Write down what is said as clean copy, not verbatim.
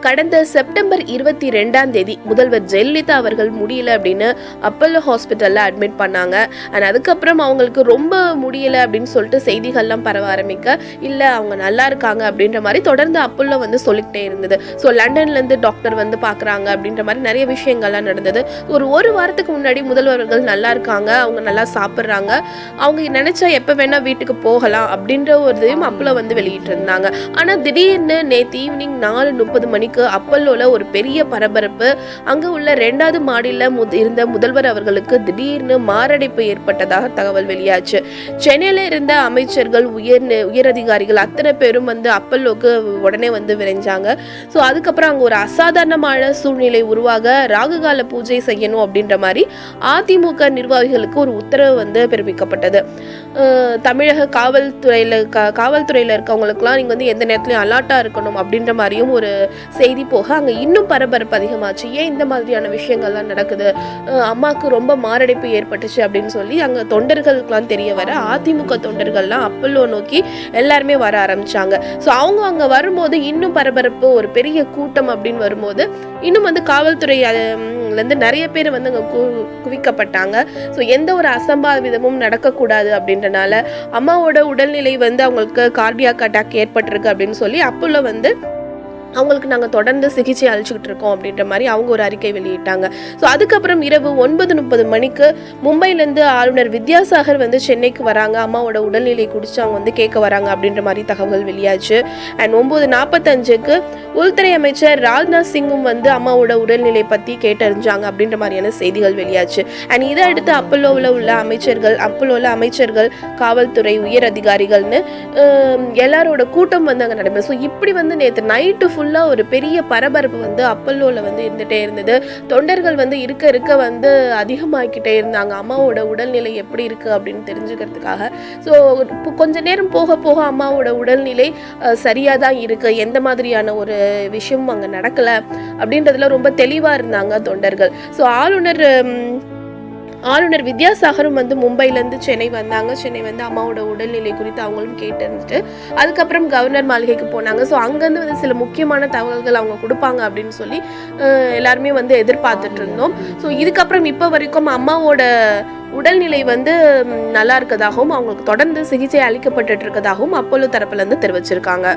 கடந்த செப்டம்பர் 22ஆம் தேதி முதல்வர் ஜெயலலிதா அவர்கள் முடியல அப்படின்னு அப்பல்லோ ஹாஸ்பிட்டல்ல அட்மிட் பண்ணாங்க. அண்ட் அதுக்கப்புறம் அவங்களுக்கு ரொம்ப முடியல அப்படின்னு சொல்லிட்டு செய்திகள்லாம் பரவ ஆரம்பிக்க, இல்ல அவங்க நல்லா இருக்காங்க அப்படின்ற மாதிரி தொடர்ந்து அப்பல்லோ வந்து சொல்லிக்கிட்டே இருந்தது. ஸோ லண்டன்ல இருந்து டாக்டர் வந்து பாக்குறாங்க அப்படின்ற மாதிரி நிறைய விஷயங்கள்லாம் நடந்தது. ஒரு வாரத்துக்கு முன்னாடி முதல்வர்கள் நல்லா இருக்காங்க, அவங்க நல்லா சாப்பிட்றாங்க, அவங்க நினைச்சா எப்ப வேணா வீட்டுக்கு போகலாம் அப்படின்ற ஒரு இதையும் அப்பல்லோ வந்து வெளியிட்டு இருந்தாங்க. ஆனா திடீர்னு நேற்று ஈவினிங் 4:30 மணிக்கு அப்பல்லோல ஒரு பெரிய பரபரப்பு. அங்க உள்ள 2வது மாடியில இருந்த முதல்வர் அவர்களுக்கு திடீர்னு மாரடைப்பு ஏற்பட்டதாக தகவல் வெளியாச்சு. சென்னையில இருந்த அமைச்சர்கள், உயர் அதிகாரிகள் அத்தனை பேரும் வந்து அப்பல்லோக்கு உடனே வந்து விரைஞ்சாங்க. ஸோ அதுக்கப்புறம் அங்க ஒரு அசாதாரணமான சூழ்நிலை உருவாக ராகுகால பூஜை செய்யணும் அப்படின்ற மாதிரி அதிமுக நிர்வாகிகளுக்கு ஒரு உத்தரவு வந்து பிறப்பிக்கப்பட்டது. தமிழக காவல்துறையில இருக்கவங்களுக்குலாம் நீங்க வந்து எந்த நேரத்துலையும் அலர்ட்டா இருக்கணும் அப்படின்ற மாதிரியும் ஒரு செய்தி போக அங்க இன்னும் பரபரப்பு அதிகமாச்சு. ஏன் இந்த மாதிரியான விஷயங்கள்லாம் நடக்குது, அம்மாவுக்கு ரொம்ப மாரடைப்பு ஏற்பட்டுச்சு அப்படின்னு சொல்லி அங்க தொண்டர்களுக்கெல்லாம் தெரிய வர அதிமுக தொண்டர்கள்லாம் அப்பல்லோ நோக்கி எல்லாருமே வர ஆரம்பிச்சாங்க. ஸோ அவங்க அங்க வரும்போது இன்னும் பரபரப்பு, ஒரு பெரிய கூட்டம் அப்படின்னு வரும்போது இன்னும் வந்து காவல்துறையிலேருந்து நிறைய பேர் வந்து அங்கே குவிக்கப்பட்டாங்க. ஸோ எந்த ஒரு அசம்பாவிதமும் நடக்கக்கூடாது அப்படின்றனால அம்மாவோட உடல்நிலை வந்து அவங்களுக்கு கார்டியாக் அட்டாக் ஏற்பட்டிருக்கு அப்படின்னு சொல்லி அப்பல்லோ வந்து அவங்களுக்கு நாங்கள் தொடர்ந்து சிகிச்சை அளிச்சுக்கிட்டு இருக்கோம் அப்படின்ற மாதிரி அவங்க ஒரு அறிக்கை வெளியிட்டாங்க. ஸோ அதுக்கப்புறம் இரவு 9:30 மணிக்கு மும்பையிலேருந்து ஆளுநர் வித்யாசாகர் வந்து சென்னைக்கு வராங்க, அம்மாவோட உடல்நிலை குறித்து அவங்க வந்து கேட்க வராங்க அப்படின்ற மாதிரி தகவல் வெளியாச்சு. அண்ட் 9:45க்கு உள்துறை அமைச்சர் ராஜ்நாத் சிங்கும் வந்து அம்மாவோட உடல்நிலை பற்றி கேட்டறிஞ்சாங்க அப்படின்ற மாதிரியான செய்திகள் வெளியாச்சு. அண்ட் இதை அடுத்து அப்பல்லோவில் உள்ள அமைச்சர்கள், காவல்துறை உயர் அதிகாரிகள்னு எல்லாரோட கூட்டம் வந்து அங்கே நடந்தது. ஸோ இப்படி வந்து நேற்று நைட்டு ஃபுல்லாக ஒரு பெரிய பரபரப்பு வந்து அப்பல்லோவில் வந்து இருந்துகிட்டே இருந்தது. தொண்டர்கள் வந்து இருக்க வந்து அதிகமாகிக்கிட்டே இருந்தாங்க, அம்மாவோட உடல்நிலை எப்படி இருக்குது அப்படின்னு தெரிஞ்சுக்கிறதுக்காக. ஸோ கொஞ்ச நேரம் போக போக அம்மாவோட உடல்நிலை சரியாக தான் இருக்குது, எந்த மாதிரியான ஒரு விஷயமும் அங்கே நடக்கலை அப்படின்றதுல ரொம்ப தெளிவாக இருந்தாங்க தொண்டர்கள். ஸோ ஆளுநர் வித்யாசாகரும் வந்து மும்பையிலேருந்து சென்னை வந்தாங்க. சென்னை வந்து அம்மாவோட உடல்நிலை குறித்து அவங்களும் கேட்டுருந்துட்டு அதுக்கப்புறம் கவர்னர் மாளிகைக்கு போனாங்க. ஸோ அங்கேருந்து வந்து சில முக்கியமான தகவல்கள் அவங்க கொடுப்பாங்க அப்படின்னு சொல்லி எல்லாருமே வந்து எதிர்பார்த்துட்டு இருந்தோம். ஸோ இதுக்கப்புறம் இப்போ வரைக்கும் அம்மாவோட உடல்நிலை வந்து நல்லா இருக்கதாகவும் அவங்களுக்கு தொடர்ந்து சிகிச்சை அளிக்கப்பட்டு இருக்கதாகவும் அப்பல்லோ தரப்புலேருந்து தெரிவிச்சிருக்காங்க.